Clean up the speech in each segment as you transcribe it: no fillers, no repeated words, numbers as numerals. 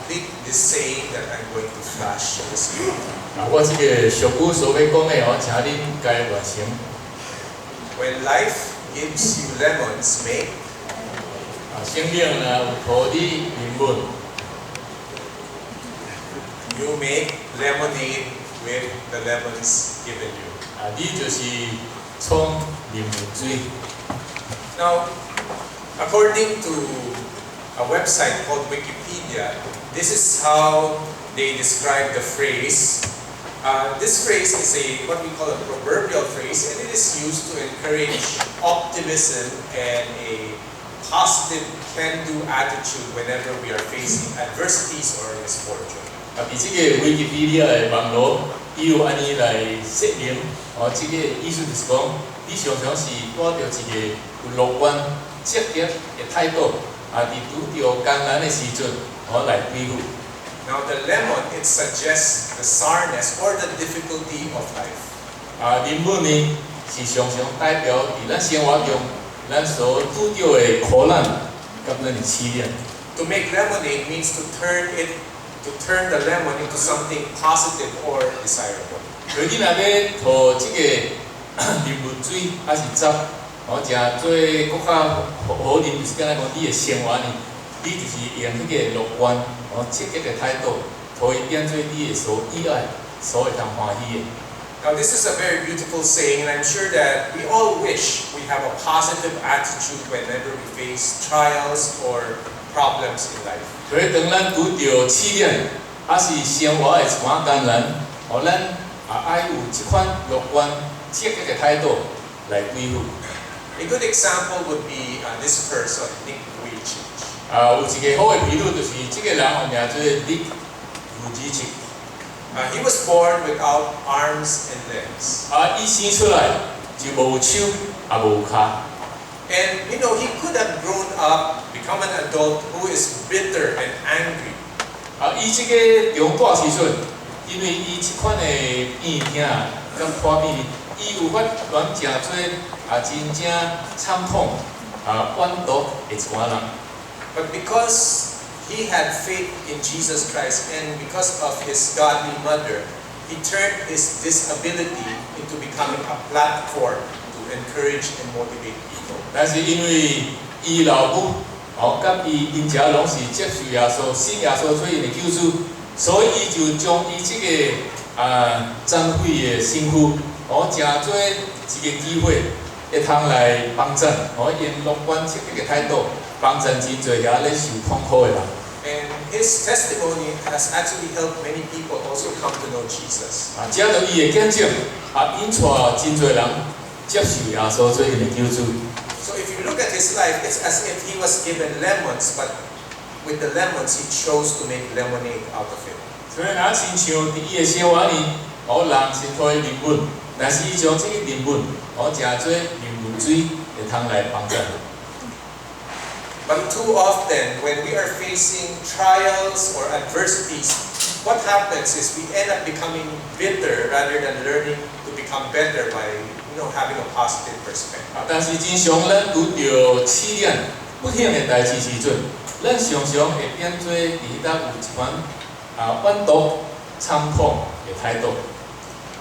complete this saying that I'm going to flash this evening. 我这个俗语所要讲的请恁该完成。When life gives you lemons, make 生命呢有互你灵魂， you make lemonade with the lemons given you. 你就是创灵魂水。Now, according to a website called Wikipedia, this is how they describe the phrase. This phrase is what we call a proverbial phrase, and it is used to encourage optimism and a positive can-do attitude whenever we are facing adversities or misfortune. 伫这个 Wikipedia 的网络，伊有安尼来说明，这个意思就是讲，你常常是带着一个有乐观、积极的态度，伫拄着艰难的时阵，来对付。Now the lemon, it suggests the sourness or the difficulty of life. 林本呢是常常代表伫咱生活中，咱所拄着的苦难，甲咱的试炼。To make lemonade means to turn the lemon into something positive or desirable. 所以你若要涂这个柠檬水，还是汁，真做更较好啉，就是敢若讲你的生活呢，你就是用迄个乐观、积极的态度，涂伊变做你的所喜爱、所会通欢喜的。Now this is a very beautiful saying, and I'm sure that we all wish we have a positive attitude whenever we face trials or problems in life. 所以当咱拄着试炼，还是生活的一寡艰难，咱爱有一款乐观、积极的态度来对付。A good example would be this person, Nick Vujicic. 有一个好的比喻，就是这个人名做 Nick Vujicic。He was born without arms and legs. 伊生出来就无手也无脚。And he could have grown up, become an adult who is bitter and angry. 伊这个中大时阵，因为伊这款的病痛甲破病，伊有法乱食做真正惨痛怨毒的一寡人。But because he had faith in Jesus Christ and because of his godly mother, he turned his disability into becoming a platform to encourage and motivate people. 但是因为伊老母甲因家拢是接受耶稣、信耶稣做因的救主，所以伊就将伊这个残废的身躯，真做一个机会，会通来帮助，用乐观积极的态度，帮助真侪遐咧受痛苦的人。And his testimony has actually helped many people also come to know Jesus. 借着伊的见证，引带真侪人接受耶稣做因的救主。So if you look at his life, it's as if he was given lemons, but with the lemons he chose to make lemonade out of it. 所以咱亲像伫伊的生活里，人是推灵魂，但是伊将这个灵魂，真做灵魂水，会通来帮助。But too often, when we are facing trials or adversities, what happens is we end up becoming bitter rather than learning to become better by having a positive perspective. 但是真常咱拄着试炼、不幸的代志时阵，咱常常会变做伫有一款怨毒、惨痛的态度。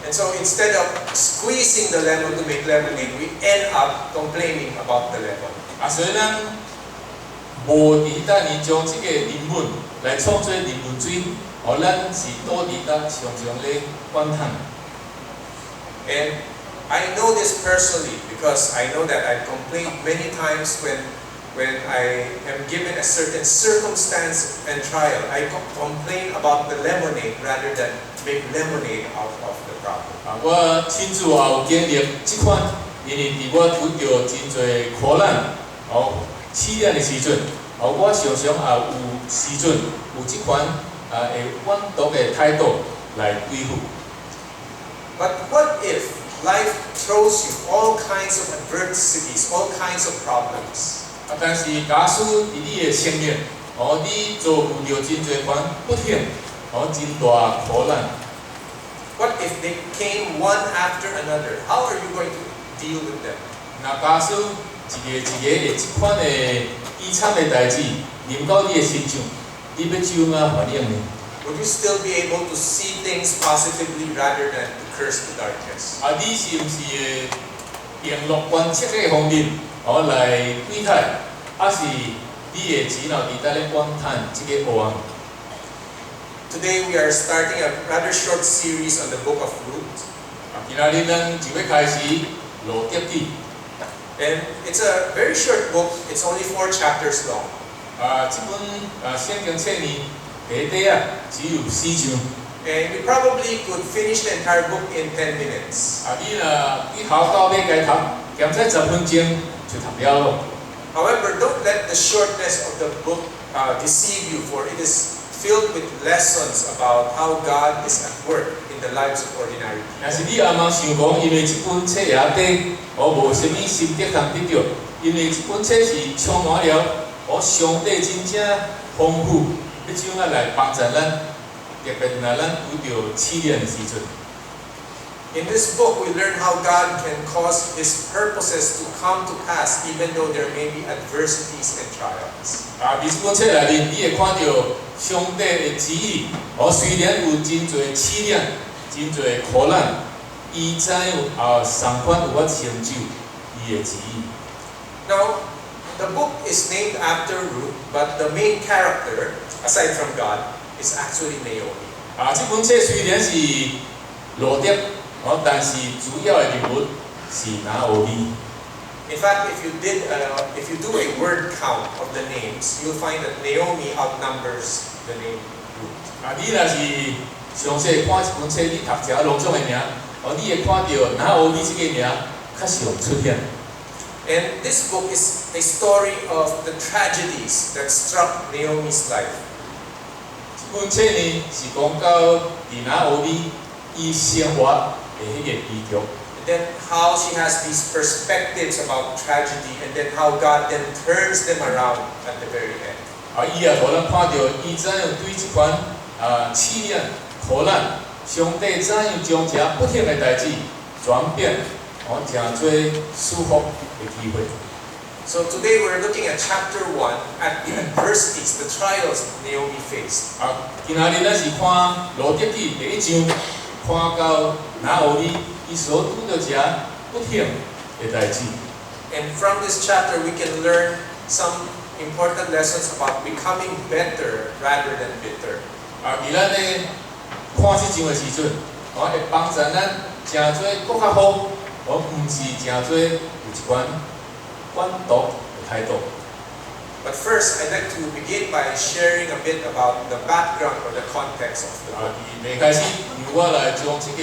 And so instead of squeezing the lemon to make lemonade, we end up complaining about the lemon. 所以咱无伫将这个灵魂来创做灵魂水，咱是倒伫常常咧怨叹。And I know this personally because I know that I've complained many times when I am given a certain circumstance and trial. I complain about the lemonade rather than make lemonade out of the problem. 我亲自有经历这款，因为伫我拄着真侪苦难、试炼的时阵，我常常有时阵有这款会怨毒的态度来对付。But what if life throws you all kinds of adversities, all kinds of problems? 但是假使伫你的生命，你遭遇到真侪款不幸，真大苦难。What if they came one after another? How are you going to deal with them? 那假使一个的这款的悲惨的代志临到你的身上，你要怎啊反应呢？ Would you still be able to see things positively rather than to curse the darkness? 你是毋是会用乐观积极的方面，来对待，还是你会只脑伫咧观探即个黑暗？ Today we are starting a rather short series on the book of Ruth. 今仔日咱就要开始罗德记。 And it's a very short book, it's only 4 chapters long. 这本圣经册呢，第底只有4章。 And you probably could finish the entire book in 10 minutes. 你头到尾该读，减在10分钟就读了咯。 However, don't let the shortness of the book deceive you, for it is filled with lessons about how God is at work in the lives of ordinary people. 但是你阿妈想讲，因为这本册也底，无什么心得通得到，因为这本册是充满了，上帝真正丰富，要怎啊来帮助咱，特别若咱遇到试炼的时阵。 In this book, we learn how God can cause His purposes to come to pass, even though there may be adversities and trials. 伫这本册内面，你会看到上帝的旨意，虽然有真侪试炼，真侪苦难，伊知影上款有法成就伊的旨意。 Now, the book is named after Ruth, but the main character, aside from God, is actually Naomi. 这本册虽然是罗德，但是主要的人物是拿俄米。 In fact, if you do a word count of the names, you'll find that Naomi outnumbers the name Ruth. 你若是详细看这本册，你读这两种的名，你会看到拿俄米这个名较常出现。 And this book is a story of the tragedies that struck Naomi's life. 这本册呢是讲到拿俄米伊生活的迄个悲剧。 And then how she has these perspectives about tragedy, and then how God then turns them around at the very end. 伊也互咱看到，伊怎样对即款试炼、苦难，上帝怎样将这不幸的代志转变，真做舒服的机会。 So today we're looking at chapter 1 at the adversities, the trials Naomi faced. 今仔日咱是看罗德记第1章，看到拿俄米伊所拄到这不幸的代志。 And from this chapter we can learn some important lessons about becoming better rather than bitter. 伫咱咧看即章的时阵，会帮助咱真做更较好，毋是真做有一款管毒的态度。 But first, I'd like to begin by sharing a bit about the background or the context of the book. 伫开始，由我来将即个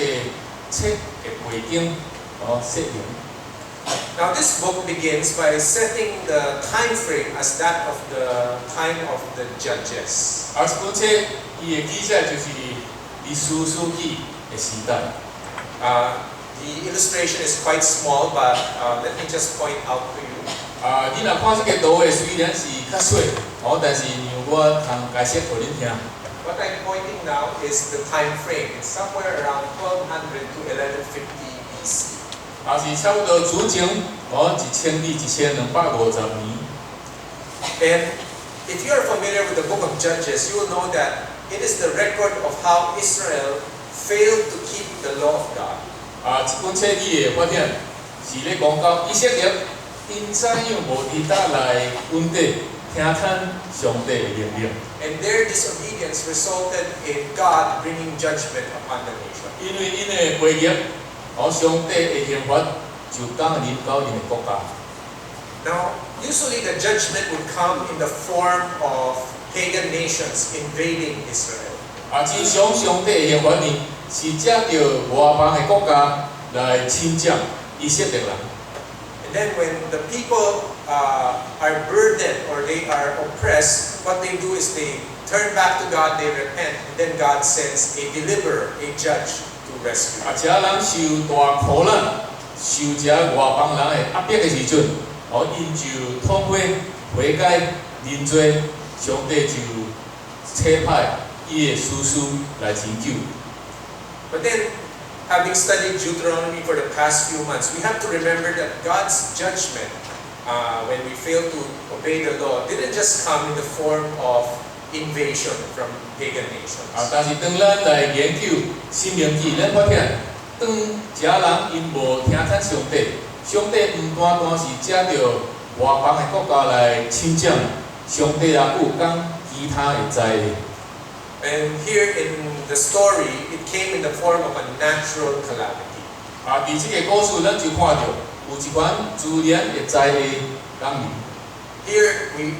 册的背景说明。 Now this book begins by setting the time frame as that of the time of the judges. 这本册伊的记载就是历史书记的时代。The illustration is quite small, but let me just point out to you. 你若看这个图的虽然是较小，但是让我通解释互恁听。 What I'm pointing now is the time frame. It's somewhere around 1200 to 1150 BC. 是差不多主前1000至1250年。 And if you are familiar with the book of Judges, you will know that it is the record of how Israel failed to keep the law of God. 这本册你会发现是咧讲到以色列因怎样无伫倒来稳定听从上帝的命令， And their disobedience resulted in God bringing judgment upon the nation. 因为因的背逆，上帝的刑罚就降临到因的国家。 Now, usually the judgment would come in the form of pagan nations invading Israel. 真常上帝的刑罚呢，是借着外邦的国家来侵占以色列人。 And then when the people are burdened or they are oppressed, what they do is they turn back to God, they repent, and then God sends a deliverer, a judge to rescue them. 这人受大苦难，受这外邦人的压迫的时阵，因就痛悔改认罪，上帝就差派伊的叔叔来拯救。 But then, having studied Deuteronomy for the past few months, we have to remember that God's judgment, when we fail to obey the law, didn't just come in the form of invasion from pagan 啊， nations. 但是当咱来研究申命记，咱发现，当这人因无听从上帝，上帝唔单单是借着外邦的国家来侵占，上帝也有讲其他的灾的。 And here in the story, it came in the form of a natural calamity. 啊，伫这个故事，咱就看到有一款自然的灾的降临。 Here we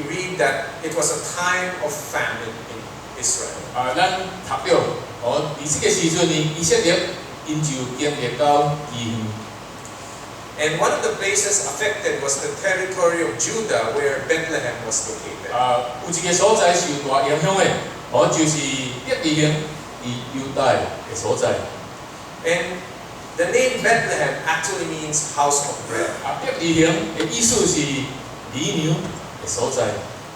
read that it was a time of famine in Israel. 啊，咱读到，哦，伫这个时阵呢，以色列因就经历到饥荒。 And one of the places affected was the territory of Judah, where Bethlehem was located. 啊，有一个所在受大影响的，哦，就是伯利恒伫犹大的所在。 And the name Bethlehem actually means house of bread. 啊，伯利恒的意思是米粮的所在。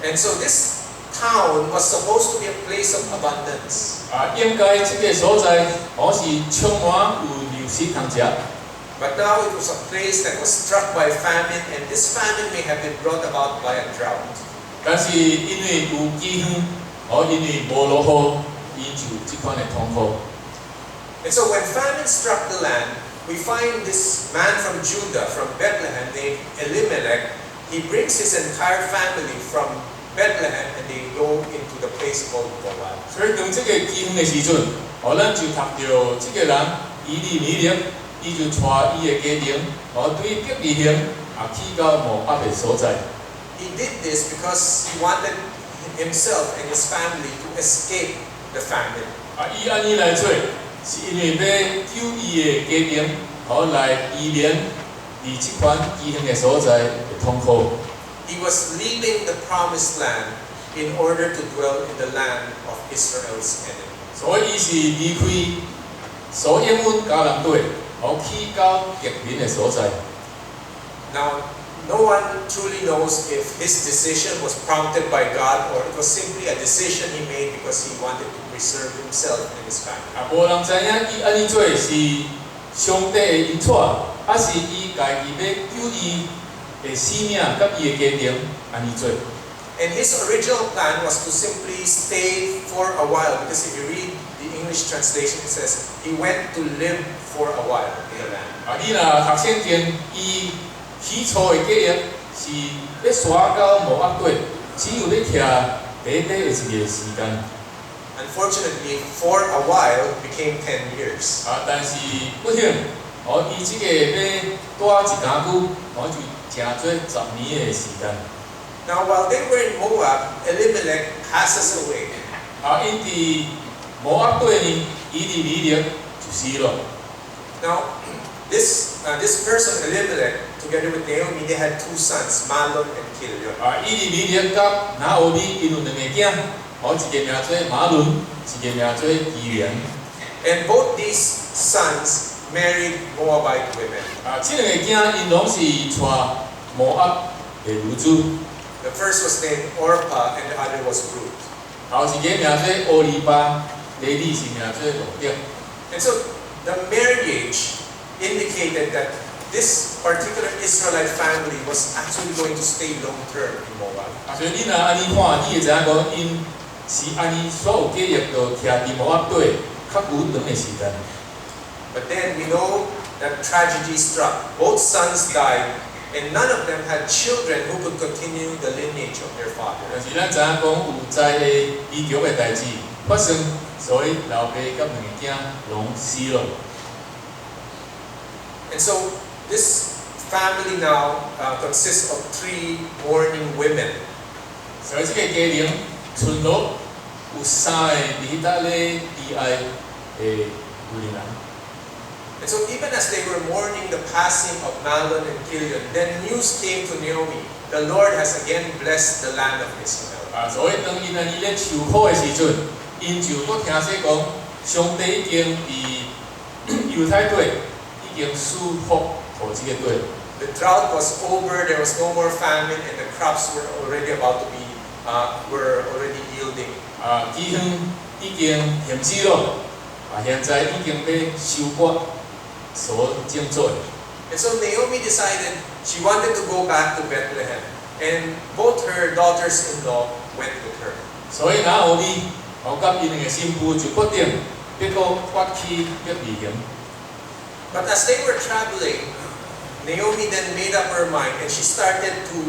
And so this town was supposed to be a place of abundance. 啊，应该这个所在，哦是充满有粮食通食。 But now it was a place that was struck by famine, and this famine may have been brought about by a drought. 但是因为有饥荒，哦，因为无落雨，因就这款的痛苦。 And so when famine struck the land, we find this man from Judah, from Bethlehem, named Elimelech. He brings his entire family from Bethlehem, and they go into the place called Moab. 所以当这个饥荒的时阵，哦，咱就读到这个人以利米勒，伊就带伊的家庭，哦，对伯利恒啊去到摩押的所在。 He did this because he wanted himself and his family to escape the famine. 啊，伊安尼来做，是因为要救伊的家庭，哦，来避免伫这款饥荒的所在的痛苦。 He was leaving the promised land in order to dwell in the land of Israel's enemy. 所以伊是离开所应允迦南地，哦，去到敌人的所在。 Now, no one truly knows if his decision was prompted by God or it was simply a decision he made because he wanted to preserve himself and his family. 啊，无人知影伊安尼做是上帝的引带，还是伊家己要救伊的生命甲伊的家庭安尼做。 And his original plan was to simply stay for a while, because if you read the English translation, it says he went to live for a while in the land. 啊，你若读圣经，伊起初的计划是要刷到摩押地，只有要徛短短的一个时间。 Unfortunately, for a while became 10 years. 啊，但是不幸，哦，伊即个要待一间久，哦就正做10年的时间。 Now, while they were in Moab, Elimelech passes away. 啊，因伫摩押地呢，以利米勒就死了。 Now, this person, Elimelech, together with Naomi, they had 2 sons, Mahlon and Chilion. 啊，以利米勒甲拿俄米因有2个囝，哦，一个名做马伦，一个名做基连。 And both these sons married Moabite women. 啊，这2个囝因拢是娶摩押的女子。 The first was named Orpah and the other was Ruth. 后一个名做欧利巴，第二是名做罗德。 And so the marriage indicated that this particular Israelite family was actually going to stay long term in Moab. 啊，所以你若安尼看，你会知影讲，因是安尼所有计划都徛伫摩押地较久长的时间。 But then we know that tragedy struck. Both sons died, and none of them had children who could continue the lineage of their 但 father. 是咱知影讲有灾的悲剧的代志发生，所以老爸甲2个囝拢死了。 And so this family now consists of 3 mourning women. 所以这个家庭村落有3个伫迄咧悲哀的妇人。 And so even as they were mourning the passing of Mahlon and Chilion, then news came to Naomi, the Lord has again blessed the land of Israel. 啊，所以当因安尼咧受苦的时阵，因就搁听说讲，上帝已经伫犹太地已经赐福互这个地。 The drought was over, there was no more famine, and the crops were already about to be, were already yielding. 啊，饥荒已经停止了，啊，现在已经要收割所种做的。 And so Naomi decided she wanted to go back to Bethlehem, and both her daughters-in-law went with her. 所以拿俄米甲因两个新妇就决定要搁发起约旅行。But as they were traveling, Naomi then made up her mind and she started to,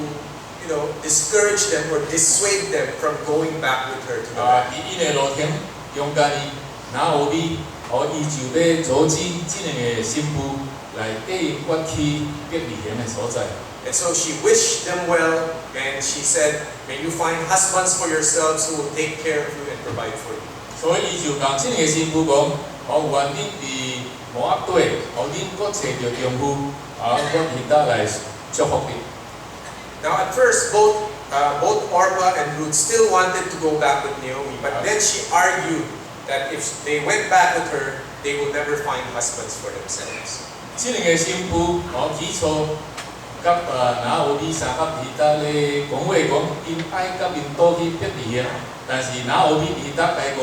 discourage them or dissuade them from going back with her to the land. 伊因个路程中间伊拿俄米，伊就要阻止这两个新妇来跟因发起约旅行的所在。And so she wished them well, and she said, "May you find husbands for yourselves who will take care of you and provide for you." 所以伊就讲这两个新妇讲，愿恁伫摩押地，恁搁找着丈夫，我伫搭来祝福你。Now at first, both Orpah and Ruth still wanted to go back with Naomi, but then she argued that if they went back with her, they will never find husbands for themselves. 这两个新妇，起初甲拿俄米三甲伫搭咧讲话讲，因爱甲因倒去约旅行，但是拿俄米伫搭来讲，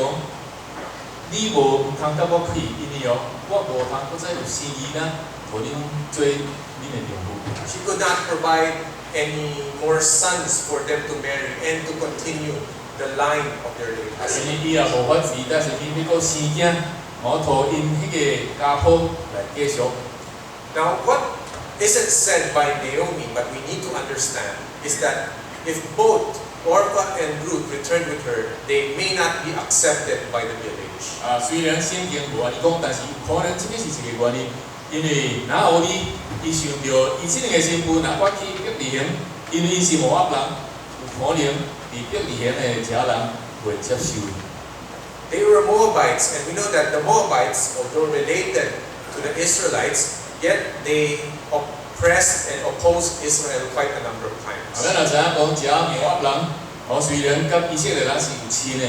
你无唔通甲我去，因为我无通搁再有生意啦，互恁做恁的丈夫。She could not provide any more sons for them to marry and to continue the line of their late 因 husband. 为伊也无法子，但是伊要搁生囝，互因迄个家谱来继续。Now, what isn't said by Naomi, but we need to understand, is that if both Orpah and Ruth return with her, they may not be accepted by the village. 虽然圣经无安尼讲，但是有可能这个是一个原因，因为拿俄米伊想到伊这两个新妇若发起约旅行，因为伊是摩押人，有可能伫约旅行的这人袂接受。They were Moabites, and we know that the Moabites, although related to the Israelites, yet they oppressed and opposed Israel quite a number of times. 咱若知影讲，这摩押人，虽然甲以色列人是有亲的，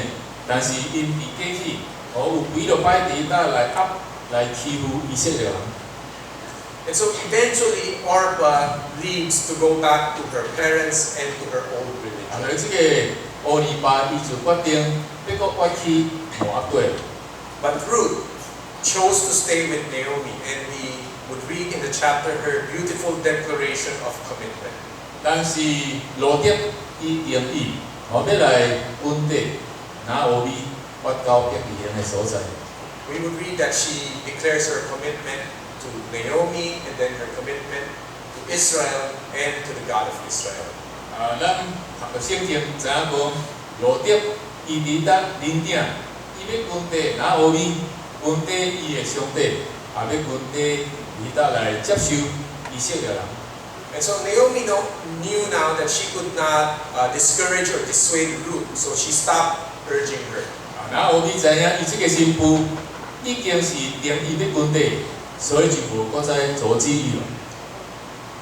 但是因伫过去，有几落摆伫搭来欺负以色列人。And so eventually Orpah leaves to go back to her parents and to her old 所 religion. 以这个欧尼巴伊就决定要搁发起摩押地。But Ruth chose to stay with Naomi, and we would read in the chapter her beautiful declaration of commitment. 但是罗德伊定义，要来本地拿俄米发到约旅行的所在。We would read that she declares her commitment to Naomi, and then her commitment to Israel and to the God of Israel. 咱读着圣经知影讲，罗德伊伫搭领顶，伊要本地拿俄米，本地伊的上帝，也要本地伫搭来接受以色列人。And so Naomi knew now that she could not discourage or dissuade Ruth, so she stopped urging her. 拿俄米知影伊即个新妇已经是定伊要本地，所以就无搁再阻止伊了。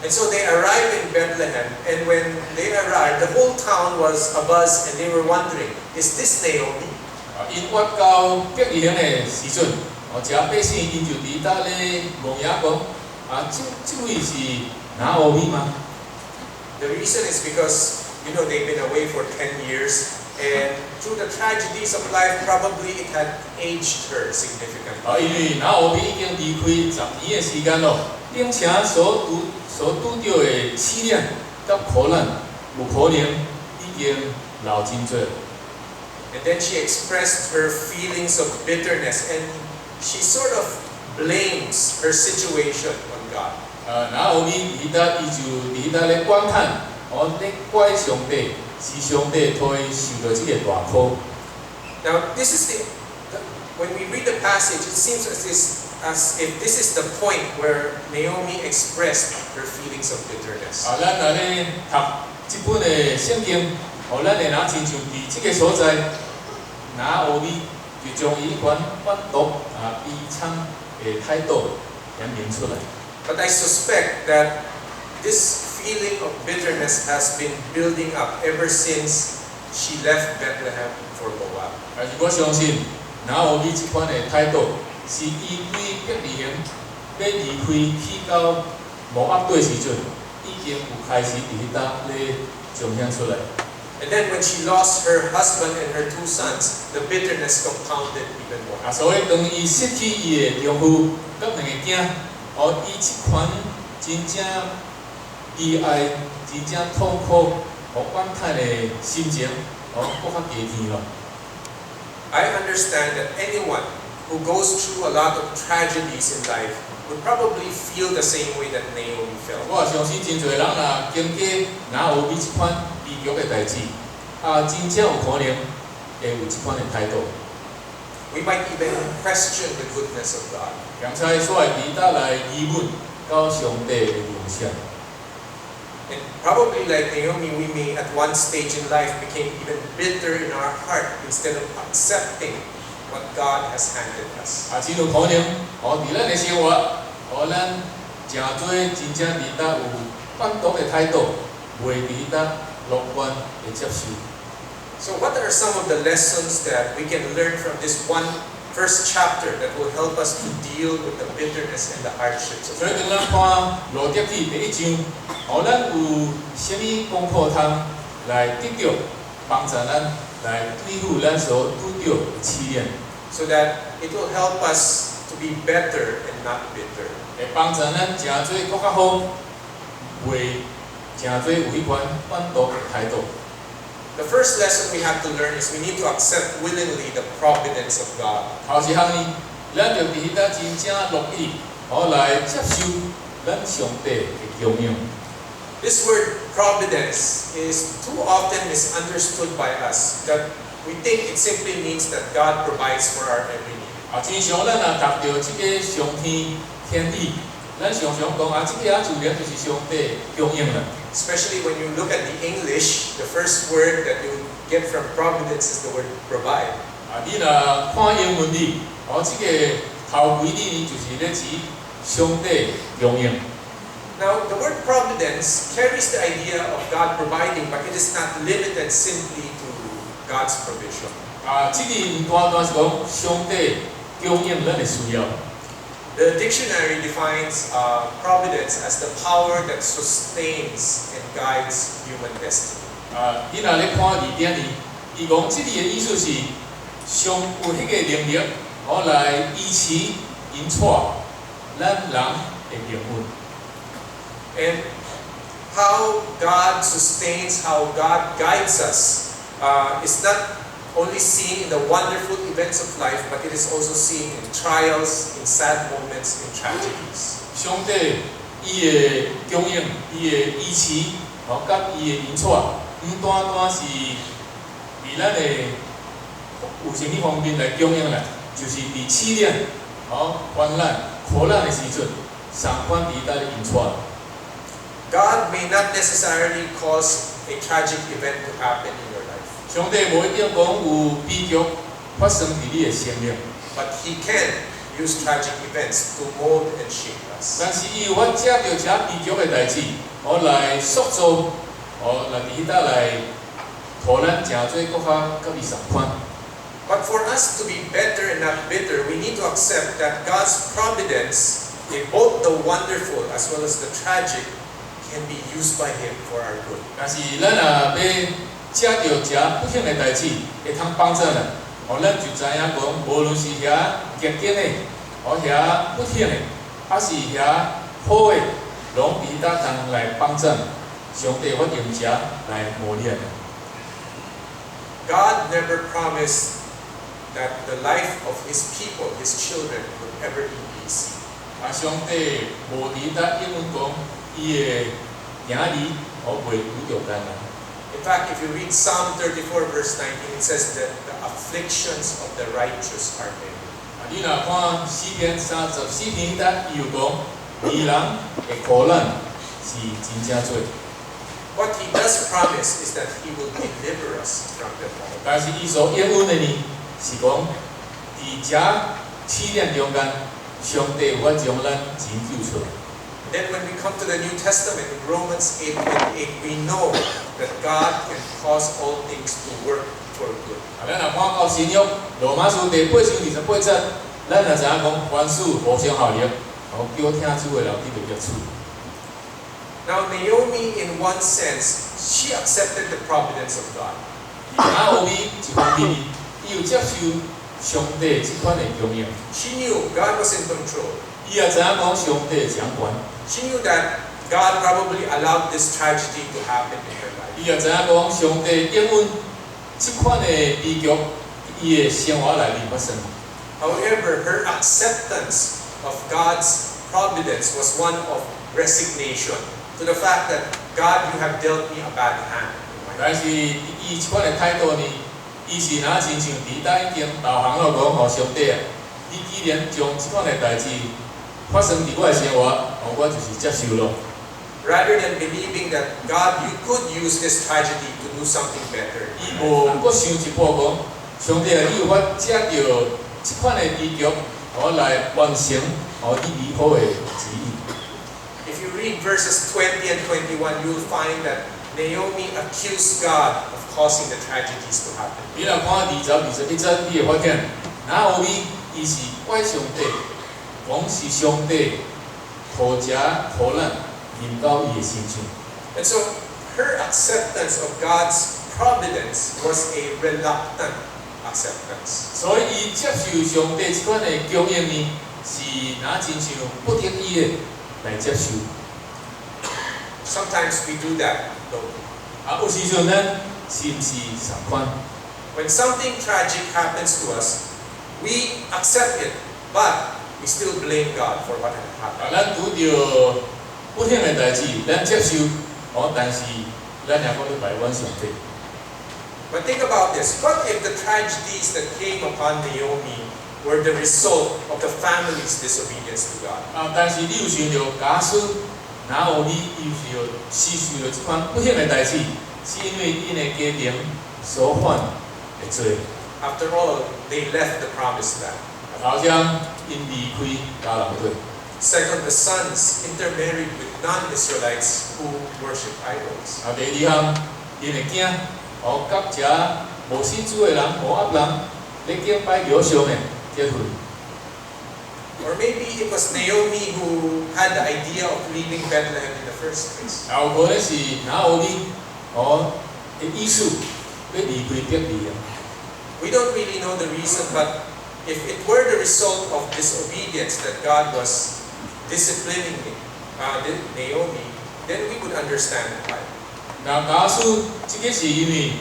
And so they arrived in Bethlehem, and when they arrived, the whole town was abuzz, and they were wondering, is this Naomi? 因发到约旅行的时阵，这百姓因就伫搭咧问呀讲，这位是拿俄米吗？ The reason is because, they've been away for 10 years, and through the tragedies of life, probably it had aged her significantly. 因为拿俄米已经离开10年的时间咯，并且所拄到的试炼甲苦难，有可能已经老真多。 And then she expressed her feelings of bitterness, and she sort of blames her situation on God. 拿俄米伊就伫搭咧感叹，咧怪上帝，是上帝替伊受到这个大苦。 Now, this is when we read the passage, it seems as if this is the point where Naomi expressed her feelings of bitterness. 咱若咧读这本的圣经，咱会拿亲像伫这个所在，拿俄米就将伊款反毒悲惨的态度显明出来。 But I suspect that this feeling of bitterness has been building up ever since she left Bethlehem for Moab. 但是我相信，拿俄米这款的态度，是伊对约旅行要离开去到摩押地时阵，已经有开始伫搭咧彰显出来。 And then when she lost her husband and her 2 sons, the bitterness compounded even more. 所以当伊失去伊的丈夫甲2个囝，伊这款真正悲哀、真正痛苦、感叹的心情，搁较加甜咯。I understand that anyone who goes through a lot of tragedies in life would probably feel the same way that Naomi felt. 我相信真侪人若经过若有即款悲剧的代志，真正有可能会有即款的态度。We might even question the goodness of God. 兼且所会伫搭来疑问到上帝的良善。And probably like Naomi, we may at one stage in life became even bitter in our heart instead of accepting what God has handed us. 真有可能，伫咱的生活，咱诚多真正伫搭有反毒的态度，袂伫搭乐观的接受。So what are some of the lessons that we can learn from this first chapter that will help us to deal with the bitterness and the hardships of 所以， life? 当咱看路得记第一章，咱有啥物功课通来得到帮助咱来对付咱所拄到的试验， So that it will help us to be better and not bitter. 会帮助咱诚做更较好，袂诚做违反反毒的态度。 The first lesson we have to learn is we need to accept willingly the providence of God. 头一项呢，咱就伫搭真正乐意，来接受咱上帝的供应。 This word providence is too often misunderstood by us, that we think it simply means that God provides for our every need. 真常咱若读到即个上天天意，咱常常讲即个自然就是上帝供应啦。 Especially when you look at the English, the first word that you get from providence is the word provide. 你若看英文里，即个头几字呢，就是咧指上帝供应。 Now, the word providence carries the idea of God providing, but it is not limited simply to God's provision. 即个唔单单是讲上帝供应咱的需要。 The dictionary defines providence as the power that sustains and guides human destiny. 你若咧看字典里，伊讲即个的意思是上有迄个能力，来支持引带咱人的命运。 And how God sustains, how God guides us is not only seen in the wonderful events of life, but it is also seen in trials, in sad moments, in tragedies. 上帝伊的供应，伊的支持，甲伊的引带，唔单单是伫咱的有啥物方面来供应啦，就是伫试炼、患难、苦难的时阵，上款伫咱的引带。 God may not necessarily cause a tragic event to happen in your life, 上帝无一定讲有悲剧发生伫你的生命， but He can use tragic events to mold and shape us. 但是伊有法借着这悲剧的代志，来塑造，来伫搭来，互咱诚做更较甲伊相款。 But for us to be better and not bitter, we need to accept that God's providence in both the wonderful as well as the tragic can be used by Him for our good. 但是咱若要借着这不幸的代志，会通帮助咱，咱就知影讲，无论是遐逆境的，遐不幸的，还是遐好的，拢伫搭通来帮助。上帝我用这来磨练。 God never promised that the life of His people, His children, would ever be easy. 上帝无伫搭应允讲，伊的行李袂拄着艰难。 In fact, if you read Psalm 34 verse 19, it says that the afflictions of the righteous are many. 你若看诗篇34篇搭，伊有讲，义人的苦难是真正多。 What He does promise is that He will deliver us from them all. 但是伊所应允的呢，是讲伫这试炼中间，上帝有法将咱拯救出来。 Then when we come to the New Testament in Romans 8:28, we know that God can cause all things to work for good. 咱若看到新约罗马书第8章28节，咱若知影讲凡事互相效力，叫听主的人得到益处。 Now Naomi, in one sense, she accepted the providence of God. 后面一方面，伊有接受上帝这款的供应， She knew God was in control. 伊也知影讲上帝掌管， She knew that God probably allowed this tragedy to happen in her life. 伊也知影讲上帝应允这款的悲剧，伊的生活内面发生。However, her acceptance of God's providence was one of resignation to the fact that God, you have dealt me a bad hand. 但是伊这款的态度呢，伊是若亲像伫咱已经导航了讲，吼上帝啊，你既然将这款的代志发生伫我的生活，我就是接受咯。Rather than believing that God, you could use this tragedy to do something better. 伊无搁想一步讲，上帝啊，你有法借着这款的悲剧，我来完成你美好的旨意。If you read verses 20 and 21, you will find that Naomi accused God of causing the tragedies to happen. 你若看20、21节，你会发现，拿有你伊是怪上帝，讲是上帝托这苦难临到伊的身上。And so her acceptance of God's providence was a reluctant acceptance. 所以伊接受上帝这款的供应呢，是拿真像不得已的来接受。Sometimes we do that, though. 有时阵咱是毋是相款？ When something tragic happens to us, we accept it, but we still blame God for what had happened. 咱拄着不幸的代志，咱接受，但是咱也搁咧埋怨上帝。But think about this. What if the tragedies that came upon Naomi were the result of the family's disobedience to God? 但是你有想到，假使然后你有时候失去了这款不幸的代志，是因为因的家庭所犯的罪。After all, they left the promised land. 好像因离开迦南地。Second, the sons intermarried with non-Israelites who worship idols. 第二项，因的囝，甲这无信主的人、摩押人，咧敬拜偶像的结婚。Or maybe it was Naomi who had the idea of leaving Bethlehem in the first place. 有可能是拿有你，的意思要离开别地啊。We don't really know the reason, but if it were the result of disobedience that God was disciplining Naomi, then we would understand why. 那假使这个是因为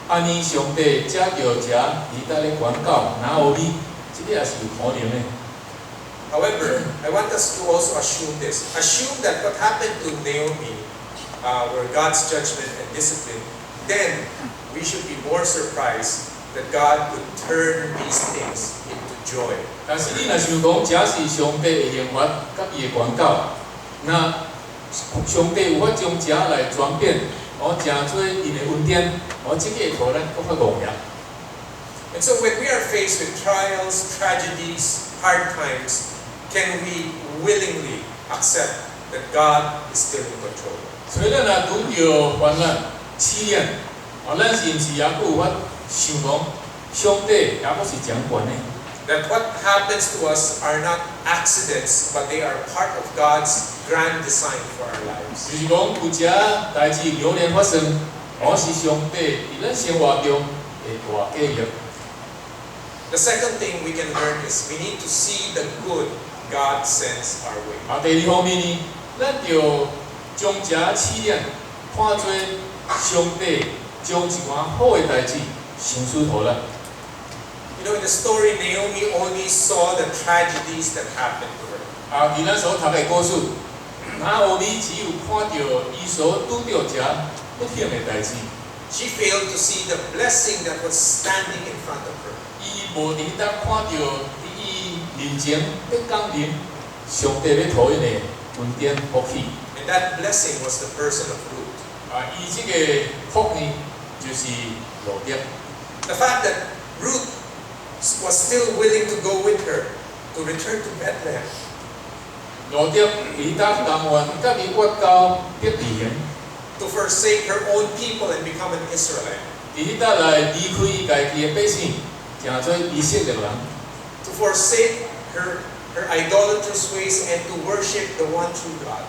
安尼上帝借着这伊带咧管教，拿有你，这个也是有可能的。However, I want us to also assume this. Assume that what happened to Naomi were God's judgment and discipline. Then we should be more surprised that God would turn these things into joy. 但是你若想讲，这是上帝的刑罚，甲伊的管教，那上帝有法将这来转变，成做因的恩典，这个会互咱更较容易。And so when we are faced with trials, tragedies, hard times, can we willingly accept that God is still in control? 所以咱若拄着患难、试验，咱是毋是也阁有法想讲，上帝也阁是掌管的？ That what happens to us are not accidents, but they are part of God's grand design for our lives. 就是讲有这代志偶然发生，是上帝伫咱生活中的大计划。The second thing we can learn is we need to see the good God sends our way. 第二方面呢，咱就将这试验看做上帝将一寡好的代志想出互咱。You know, in the story, Naomi only saw the tragedies that happened to her. 伫咱所读的故事，拿有你只有看到伊所拄着这不幸的代志， She failed to see the blessing that was standing in front of her. 伊无伫当看到伫伊面前要降临上帝要托因的恩典福气。 And that blessing was the person of Ruth. 伊这个福呢，就是路德。 The fact that Ruth was still willing to go with her to return to Bethlehem. 路德伊当甘愿甲伊越到别地嘅， To forsake her own people and become an Israelite. 伊当来离开伊家己嘅百姓，成做以色列人。 To forsake her idolatrous ways and to worship the one true God.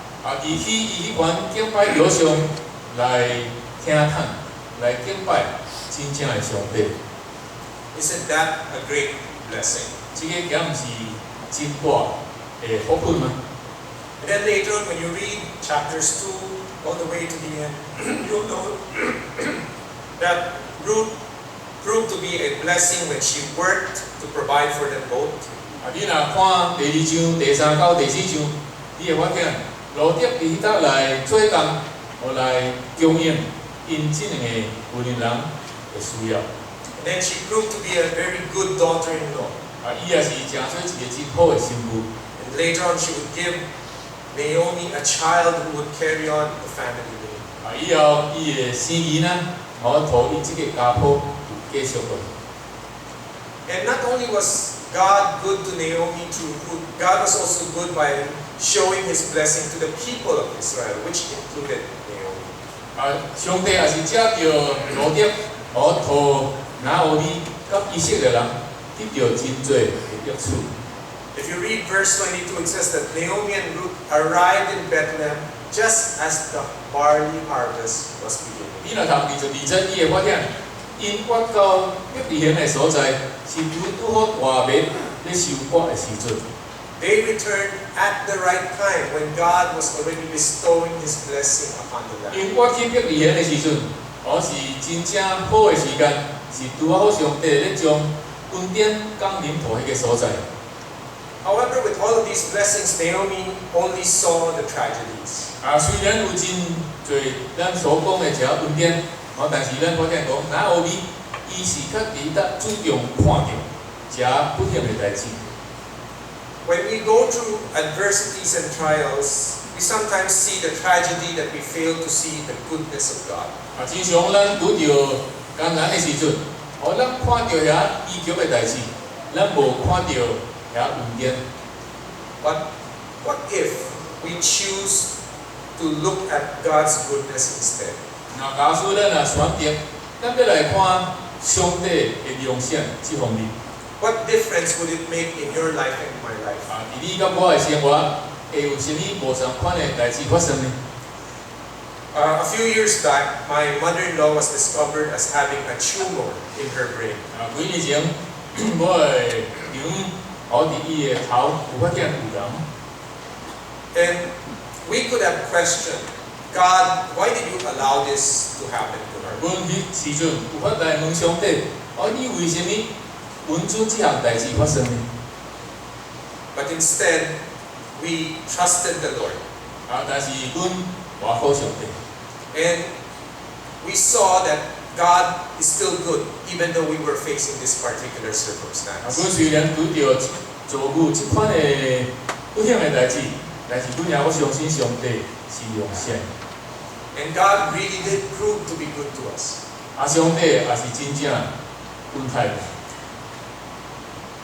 离去伊迄款敬拜偶像来听叹，来敬拜真正的上帝。 Isn't that a great blessing? 这个敢毋是真大的福分吗？ And then later on, when you read chapters 2 all the way to the end, you'll know that Ruth proved to be a blessing when she worked to provide for them both. 你若看第2章、第3到第4章，你会发现罗德伫迄搭来做工，互来供应因即两个妇人的需要。And then she proved to be a very good daughter-in-law. 伊也是诚做一个真好的媳妇。And later on, she would give Naomi a child who would carry on the family name. 以后伊的生囡仔，托伊即个家谱继续落。And not only was God good to Naomi through Ruth, God was also good by showing His blessing to the people of Israel, which included Naomi. 上帝也是借着罗德，托拿俄米甲以色列人得到真多的益处。If you read verse 22, it says that Naomi and Ruth arrived in Bethlehem just as the barley harvest was beginning. 你若读22节，你会发现，因越到伯利恒的所在，是拄好大麦咧收割的时阵。They returned at the right time when God was already bestowing His blessing upon the land. 因我去伯利恒的时阵，是真正好的时间，是拄好上帝咧将恩典降临到迄个所在。However, with all of these blessings, Naomi only saw the tragedies. 虽然有真多咱所讲的这恩典，但是咱发现讲，拿俄米伊是较伫得注重看到这不幸的代志。When we go through adversities and trials, we sometimes see the tragedy that we fail to see the goodness of God. 真常咱拄着艰难的时阵，咱看到遐悲剧的代志，咱无看到遐恩典。But what if we choose to look at God's goodness instead? 那假使咱选择，咱要来看上帝的良善这方面。What difference would it make in your life and my life? 伫你甲我的生活，会有啥物无相款的代志发生呢？ A few years back, my mother-in-law was discovered as having a tumor in her brain. 几年前，我的娘，伫伊的头有发现有癌。And we could have questioned, God, why did you allow this to happen to her? 阮迄时阵有法来问上帝，你为什么允准这项代志发生呢？ But instead, we trusted the Lord. 但是阮外靠上帝。 And we saw that God is still good, even though we were facing this particular 阮 circumstance. 虽然拄着做有即款的不幸的代志，但是阮也我相信上帝是良善。 And God really did prove to be good to us. 上帝也是真正恩待的。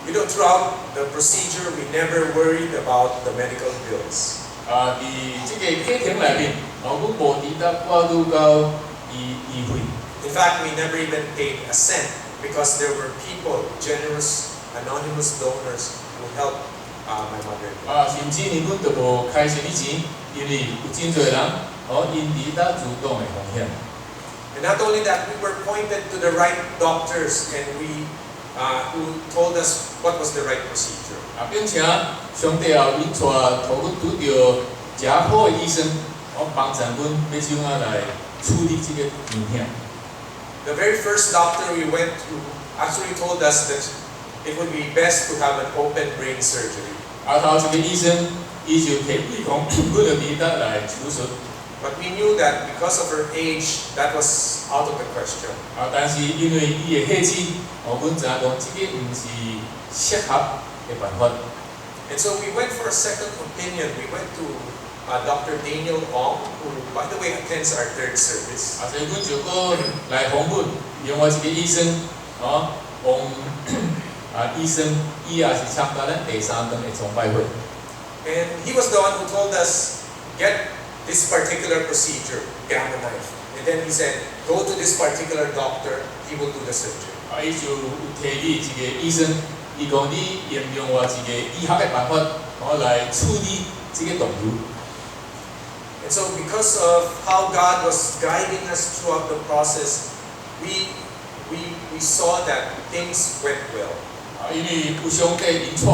You know, throughout the procedure, we never worried about the medical bills. 伫即个过程内面，阮无伫得挂拄到医费。 In fact, we never even paid a cent because there were people, generous, anonymous donors who helped my mother. 甚至呢，阮就无开什么钱，因为有真侪人，因伫得主动的风险。 And not only that, we were pointed to the right doctors and who told us what was the right procedure. 并且上帝也因带互阮拄着诚好的医生，帮助阮要怎啊来处理这个病险。 The very first doctor we went to actually told us that it would be best to have an open brain surgery. 头一个医生，伊就提议讲，阮就伫得来手术。 But we knew that because of her age, that was out of the question. 但是因为伊的血质，阮知影讲，这个毋是适合的办法。 And so we went for a second opinion. We went to Dr. Daniel Ong, who, by the way, attends our third service. 所以阮就过来访问另外一个医生，王医生，伊也是参加咱第3堂的崇拜会。 And he was the one who told us, get this particular procedure, gamma knife. And then he said, go to this particular doctor, he will do the surgery. 伊就提议一个医生，伊讲你用另外一个医学的办法，来处理这个动物。 And so because of how God was guiding us throughout the process, we saw that things went well. 因为有上帝引带，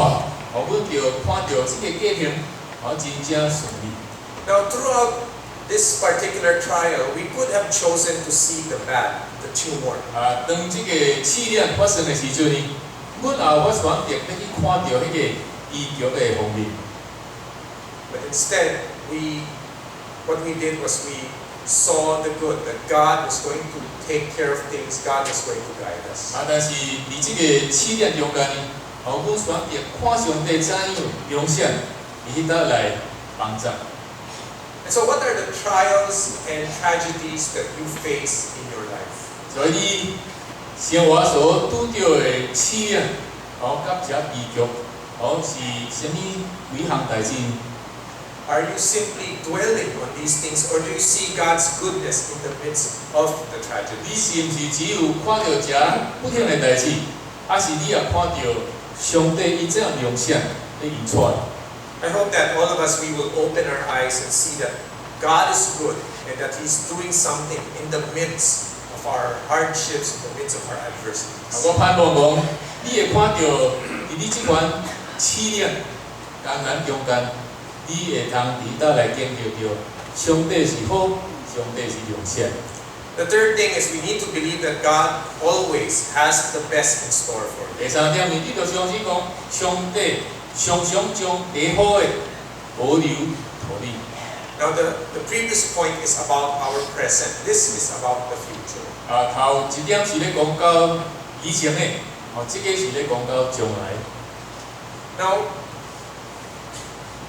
阮就看到这个过程，真正顺利。Now throughout this particular trial, we could have chosen to see the bad, the tumor. 当这个试验发生的时阵呢，阮也有选择要去看到迄个医局的方面。But instead, what we did was we saw the good, that God was going to take care of things, God was going to guide us. 但是伫这个试验中间呢，阮选择看上帝怎样良善，以迄搭来帮助。And so, what are the trials and tragedies that you face in your life? 所以你生活所拄到的试验，甲这医局，是什么几项代志？ Are you simply dwelling on these things, or do you see God's goodness in the midst of the 你 tragedy? 是毋是只有看到这不幸的代志，还是你也看到上帝伊这样良善的引出？ I hope that all of us, we will open our eyes and see that God is good and that He's doing something in the midst of our hardships, in the midst of our adversities. 我盼望讲，你会看到伫你即款试验艰难中间，你会通伫倒来经历到上帝是好，上帝是良善。 The third thing is we need to believe that God always has the best in store for us. 第三点，你就相信讲，上帝常常将最好的保留互你。 Now, the previous point is about our present. This is about the future. 頭一點是咧講到以前的，這個是咧講到將來。 Now,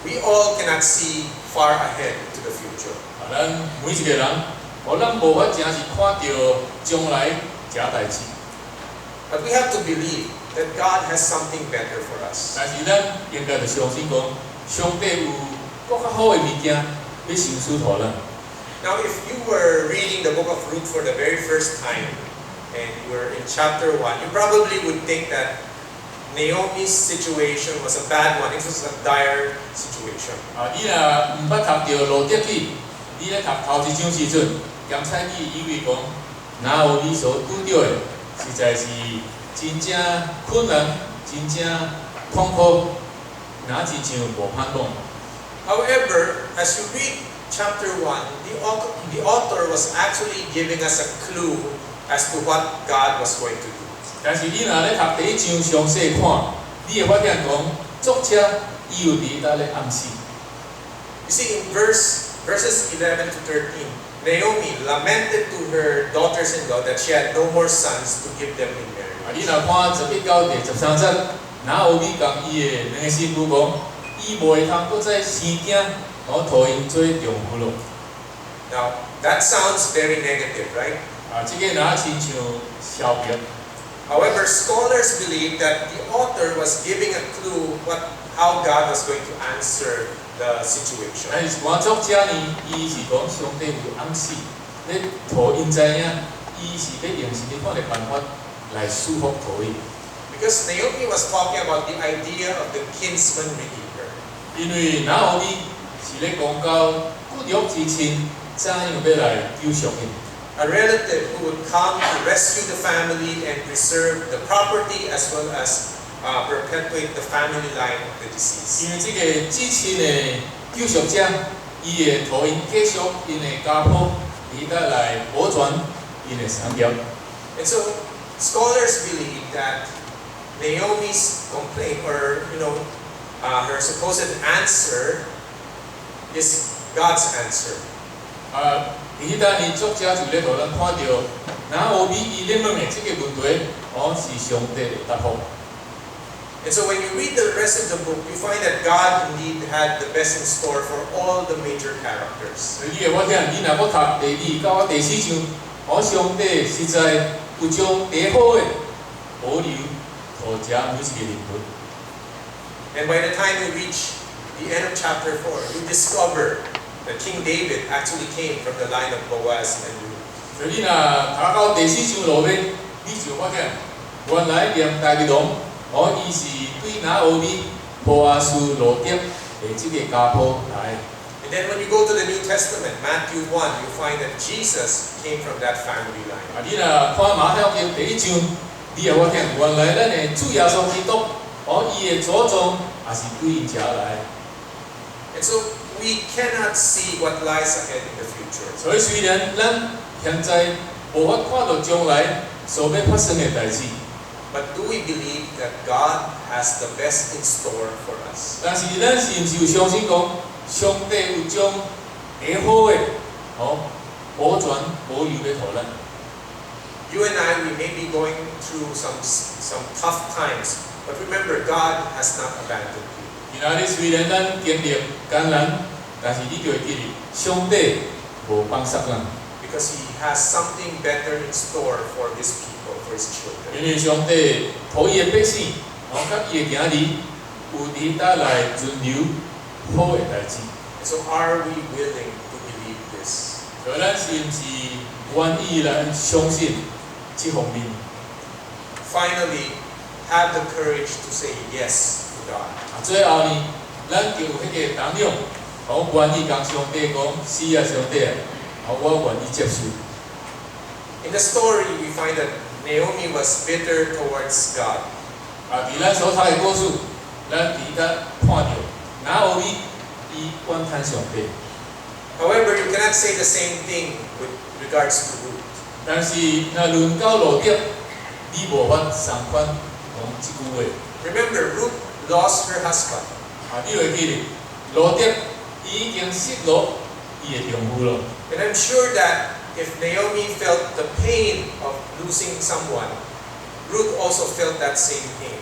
we all cannot see far ahead into the future. 咱每一個人，咱無法真是看到將來這代志， But we have to believe that God has something better for us. 但是咱應該就相信講，上帝有更較好的物件要成就互咱。 Now, if you were reading the book of Ruth for the very first time, and you were in chapter 1, you probably would think that Naomi's situation was a bad one. It was a dire situation. 你若毋捌讀到路得記，你咧讀頭一章時陣，鹹菜記以為講，哪有你所拄到的，實在是真正困難，真正痛苦，哪真像無盼望。 However, as you read chapter 1, the author was actually giving us a clue as to what God was going to do. 但是你若咧讀第一章詳細看，你會發現講，作者伊有伫搭咧暗示。 You see, in verses 11 to 13, Naomi lamented to her daughters-in-law that she had no more sons to give them in marriage. 你若看11到第13節，哪有你講伊的兩個媳婦講，伊無會通閣再生囝，討因做丈夫咯。 Now, that sounds very negative, right? 這個若親像消極。 However, scholars believe that the author was giving a clue how God was going to answer the situation. 但是我作者呢，伊是講上帝有暗示，咧互因知影，伊是要用什麼款的辦法來束縛互伊。 Because Naomi was talking about the idea of the kinsman redeemer. 因為哪有你是咧講到骨肉之親，怎樣要來救贖因？ A relative who would come to rescue the family and preserve the property as well as perpetuate the family line of the deceased. 因為這個至親的救贖者，伊會互因繼續因的家譜，以得來保存因的產業。 And so, scholars believe that Naomi's complaint, or her supposed answer, is God's answer. 伊當呢作者就咧互咱看到，哪有比伊咧問的這個問題，是上帝的答覆。 And so when you read the rest of the book, you find that God indeed had the best in store for all the major characters. 所以你會發現，你若要讀第2到第4章，上帝實在有將最好的保留互這每一個人物。 And by the time you reach the end of chapter 4, you discover that King David actually came from the line of Boaz and Ruth. 所以你若讀到第4章落尾，你就發現，原來連大衛王，伊是對拿俄米、波阿斯、羅得的這個家譜來。 And then when you go to the New Testament, Matthew 1, you find that Jesus came from that family line. 你若看馬太福音第1章，你會發現，原來咱的主耶穌基督，伊的祖宗也是對因遮來。 And so we cannot see what lies ahead in the future. 所以虽然咱现在无法看到将来所要发生的代志， But do we believe that God has the best in store for us? 但是咱是毋是有相信讲，上帝有将下好的，保全保佑要互咱？ You and I, we may be going through some tough times, but remember, God has not abandoned you. 今仔日虽然咱经历艰难，但是你就会记得，上帝无放杀咱。 Because He has something better in store for His people, for His 因 children. 为上帝互伊的百姓，甲伊的囝儿，有伫倒来存留好的代志。 So are we willing to believe this? 所以咱是毋是愿意来相信这方面？ Finally, have the courage to say yes to God. 最後呢，咱就有迄個膽量，願意甲上帝講：是啊，上帝啊，我願意接受。 In the story, we find that Naomi was bitter towards God. 伫咱所睇嘅故事，咱伫甲看到，拿俄米伊怨嘆上帝。 However, you cannot say the same thing with regards to Ruth. 但是若論到路德，你無法相反講即句話。 Remember, Ruth lost her husband. 你會記得，路德已經失落伊嘅丈夫咯。 And I'm sure that if Naomi felt the pain of losing someone, Ruth also felt that same pain.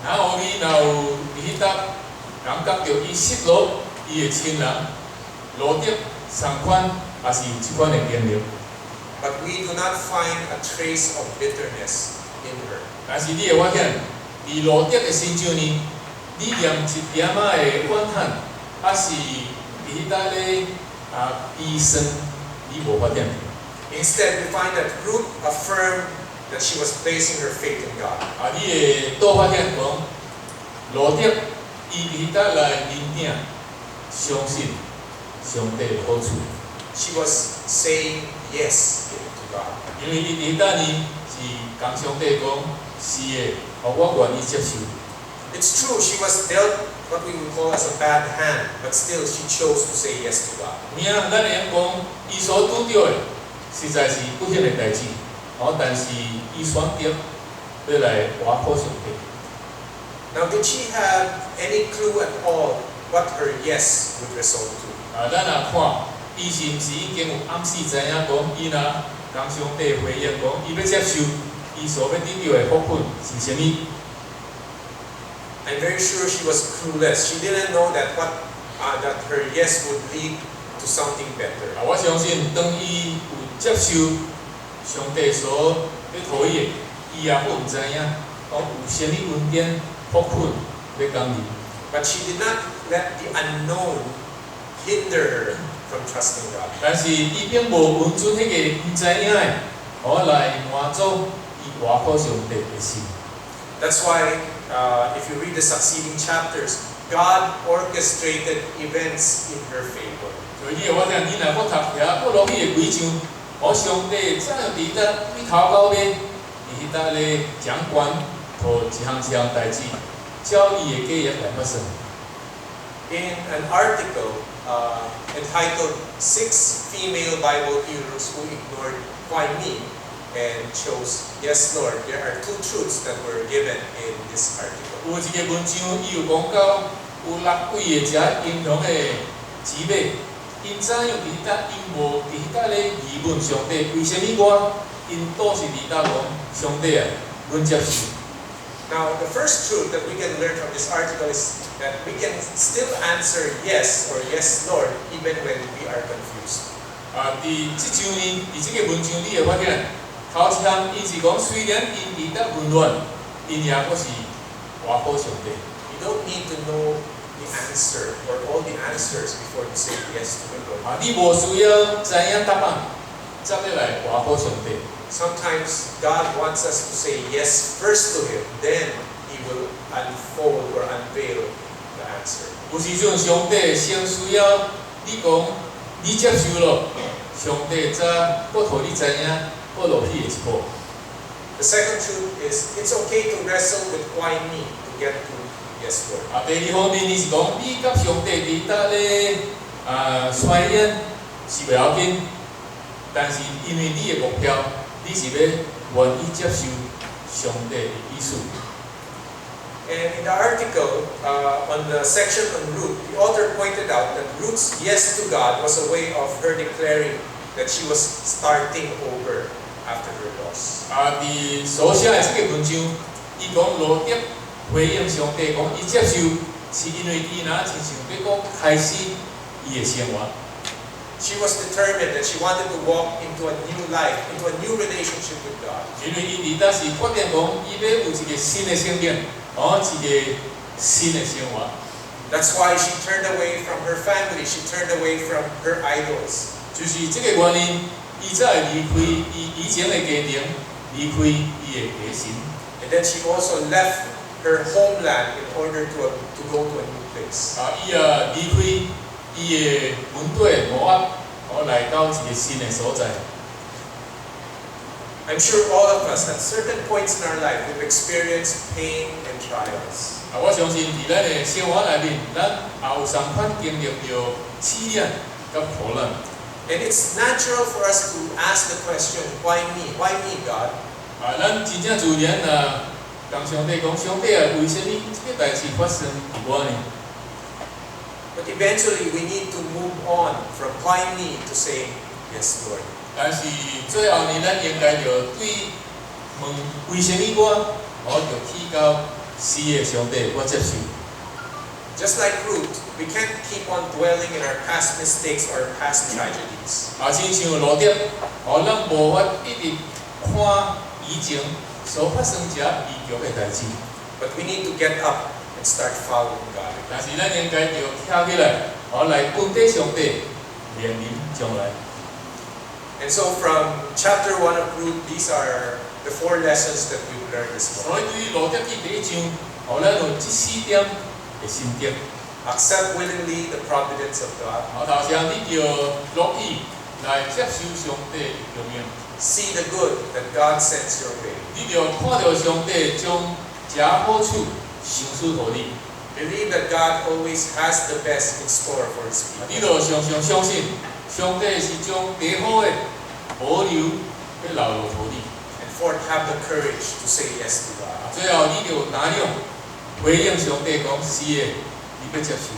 拿俄米若有伫搭感覺到伊失落伊嘅親人，路德相反也是有即款嘅經歷。 But we do not find a trace of bitterness in her. 但是你會發現，伫路德嘅身上呢，你連一點仔嘅怨恨，還是伫搭咧醫生，你無發現。 Instead, we find that Ruth affirmed that she was placing her faith in God. 你會多發現講，路德伊伫搭來認定，相信上帝嘅好處， She was saying yes to God. 因為伊伫搭呢是講上帝講是嘅，我願意接受。 It's true, she was dealt what we would call as a bad hand, but still she chose to say yes to God. 命咱會講，伊所拄着嘅實在是不幸嘅代志，但是伊選擇要來活靠上帝。 Now, did she have any clue at all what her yes would result to? 咱若看，伊是毋是已經有暗示知影講，伊若講上帝回應講，伊要接受伊所要得到嘅福分是啥物？ I'm very sure she was clueless. She didn't know that that her yes would lead to something better. 我相信，當伊有接受上帝所要予伊嘅，伊也不毋知影，有啥物恩典福分要講伊。 But she did not let the unknown hinder her from trusting God. 但是伊並無允准迄個毋知影嘅，來滿足伊活靠上帝嘅心。 That's why, if you read the succeeding chapters, God orchestrated events in her favor. 所以你會發現，你若要讀遐過落去嘅幾章，上帝怎樣伫得尾頭到尾，伫得咧掌管，互一項代志，照伊嘅計劃來發生。 In an article entitled 6 Female Bible Heroes Who Ignored Why Me and Chose Yes Lord, there are 2 truths that were given in this article. 有一個文章，伊有講到有6位嘅遮英雄嘅姊妹，因怎樣伫得因無伫得咧疑問上帝，為什麼我因都是伫得講上帝啊，阮接受。 Now, the first truth that we can learn from this article is that we can still answer yes or yes Lord even when we are confused. 伫即章呢，伫即個文章你會發現，頭一項伊是講，雖然因伫得混亂，因也閣是活靠上帝。 You don't need to know the answer or all the answers before you say yes to the Lord. 你無需要知影答案，則要來活靠上帝。 Sometimes God wants us to say yes first to Him, then He will unfold or unveil the answer. 有時陣上帝先需要你講，你接受了，上帝則佫互你知影，佫落去一步。 The second truth is it's okay to wrestle with why me to get to yes Lord. 第二方面，你是講你甲上帝伫搭咧虽然是袂要紧，但是因为你的目标，你是要愿意接受上帝的意思。And in the article, on the section on Ruth, the author pointed out that Ruth's yes to God was a way of her declaring that she was starting over after her loss. 伫所写的这个文章，伊讲罗德回应上帝讲，伊接受是因为伊若亲像要讲开始伊的生活。She was determined that she wanted to walk into a new life, into a new relationship with God. 因为伊伫当时决定讲，伊要有一个新的生命，一个新的生活。That's why she turned away from her family. She turned away from her idols. 就是这个原因，伊才会离开伊以前的家庭，离开伊的家神。And then she also left her homeland in order to go to a new place. 伊离开伊的本地摩押，来到一个新的所在。I'm sure all of us at certain points in our life we've experienced pain and trials. 我相信伫咱的生活内面，咱也有相款经历着试炼甲苦难。And it's natural for us to ask the question, why me? Why me, God? 咱真正自然跟上帝讲，上帝为什么这个代志发生伫我呢？ But eventually we need to move on from why me to say, yes, Lord. 但是最后呢，咱应该着对问为什么我着去到是的上帝，我接受。Just like Ruth, we can't keep on dwelling in our past mistakes or past tragedies. 亲像罗德，咱无法一直看以前所发生这悲剧的代志。But we need to get up and start following God. 但是咱应该着跳起来，来跟跟上帝，面临将来。And so from chapter 1 of Ruth, these are the 4 lessons that we've learned this 所以 morning. 对于罗德记第一章，咱有这4点的心得。 Accept willingly the providence of God. 头先你着乐意来接受上帝的供应， See the good that God sends your way. 你着看到上帝将这好处赏赐予你， Believe that God always has the best in store for His 你 people. 着常常相信上帝是将最好的保留要留落予你。 And fourth, have the courage to say yes to God. 最后你着哪样回应上帝讲是的，你要接受。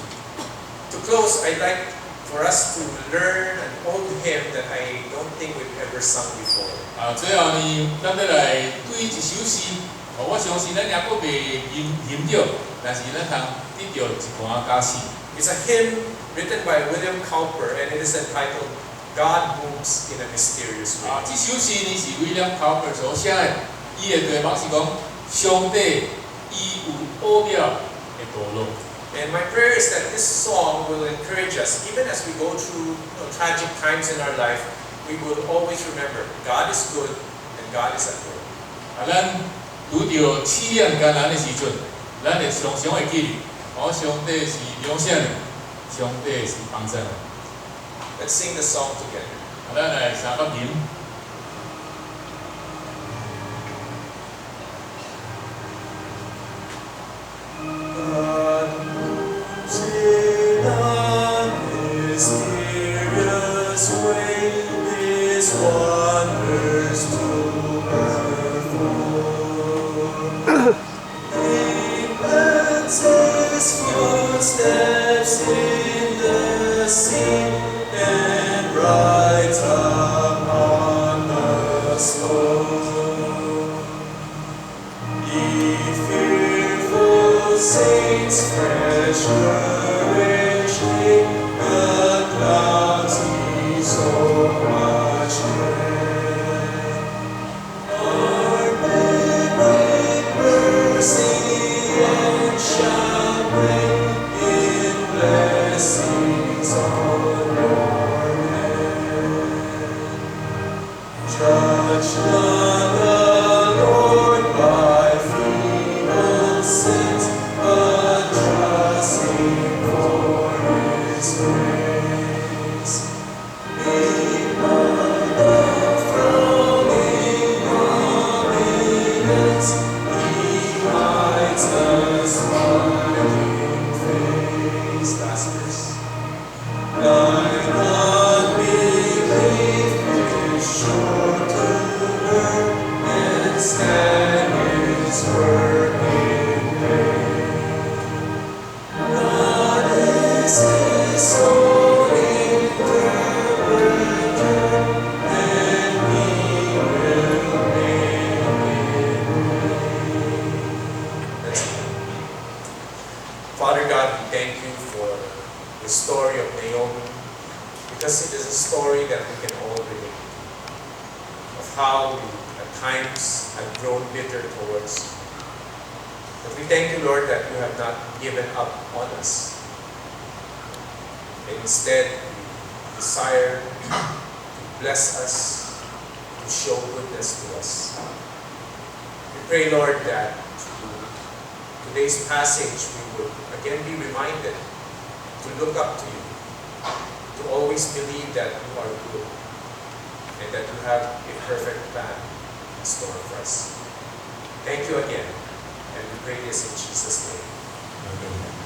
To close, I'd like for us to learn an old hymn that I don't think we've ever sung before. 最後呢，咱要來對一首詩，我相信咱也佫未吟着，但是咱通得到一段假詩。 It's a hymn written by William Cowper, and it is entitled God Moves in a Mysterious Way. 這首詩呢是威廉考克所寫的，伊的題目是講上帝伊有奧妙的道路。 And my prayer is that this song will encourage us, even as we go through tragic times in our life, we will always remember God is good and God is at work. 咱遇到試驗艱難的時陣，咱會常常會記住，上帝是良善的，上帝是幫助的。 Let's sing the song together. 咱來三個念。 God moves in a mysterious way, His wonders to perform. He plants His footsteps in the sea and rides upon the storm. Ye fearful saints, fresh courage take, the clouds He so much dread are met with mercy and shall bring in blessings on your head. Judge not the Lord by feeble sins, but trust Him for His grace. Be not of frowning providence, He hides the smiling face. Last verse. we can all relate, of how we at times have grown bitter towards you. But we thank you, Lord, that you have not given up on us. And instead, you desire to bless us, to show goodness to us. We pray, Lord, that through today's passage, we would again be reminded to look up to you, to always believe that you are good, and that you have a perfect plan in store for us. Thank you again, and we pray this in Jesus' name. Amen.